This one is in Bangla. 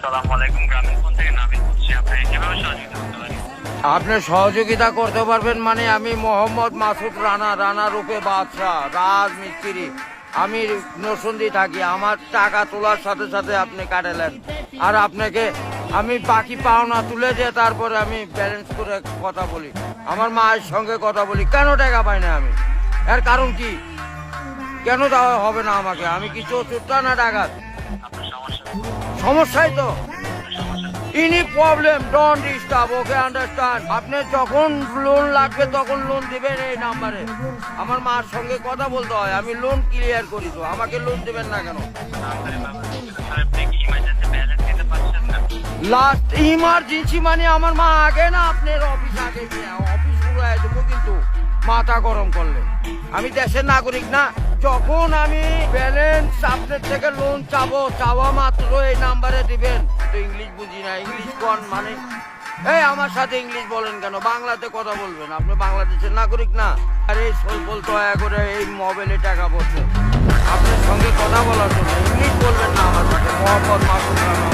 আসসালামু আলাইকুম। গ্রামীণ ফোন থেকে নাবিল বলছি। আপনি কিভাবে সহযোগিতা করতে পারেন? আপনি সহযোগিতা করতে পারবেন মানে আমি মোহাম্মদ মাসুদ রানা রূপে বাদশাহ রাজমিস্ত্রি। আমি নরসিংদী থাকি। আমার টাকা তোলার সাথে সাথে আপনি কাটালেন, আর আপনাকে আমি বাকি পাওনা তুলে দিয়ে তারপরে আমি ব্যালেন্স করে কথা বলি, আমার মায়ের সঙ্গে কথা বলি। কেন টাকা পাই না আমি? এর কারণ কি? কেন দেওয়া হবে না আমাকে? আমি কি চোরটা না ডাকাত? আপনার সমস্যা সমস্যাই তো। সমস্যা any problem don't disturb, okay understand. আপনি যখন লোন লাগবে তখন লোন দিবেন এই নাম্বারে। আমার মার সঙ্গে কথা বলতে হয়, আমি লোন ক্লিয়ার করি। তো আমাকে লোন দিবেন না কেন? তাড়াতাড়ি ব্যবহার করতে। স্যার, আপনি কি ইমার্জেন্সি ব্যালেন্স দিতে পারছেন না? লাস্ট ইমার্জেন্সি মানে আমার মা আগে না আপনার অফিস আগে গিয়ে অফিস উড়াই দেবো কিন্তু মাথা গরম করলে। আমি দেশের নাগরিক না। যখন আমি ব্যালেন্স আপনার থেকে লোন চাবো, চাওয়া মাত্র এই নাম্বারে দিবেন। তো ইংলিশ বুঝি না, ইংলিশ কোন মানে? এই আমার সাথে ইংলিশ বলেন কেন? বাংলাতে কথা বলবেন। আপনি বাংলাদেশের নাগরিক না? আর এই বলতে হয় করে এই মোবাইলে টাকা পড়ছে আপনার সঙ্গে কথা বলার জন্য। ইংলিশ বলবেন না আমার সাথে। মোহাম্মদ মাসুদ রানা।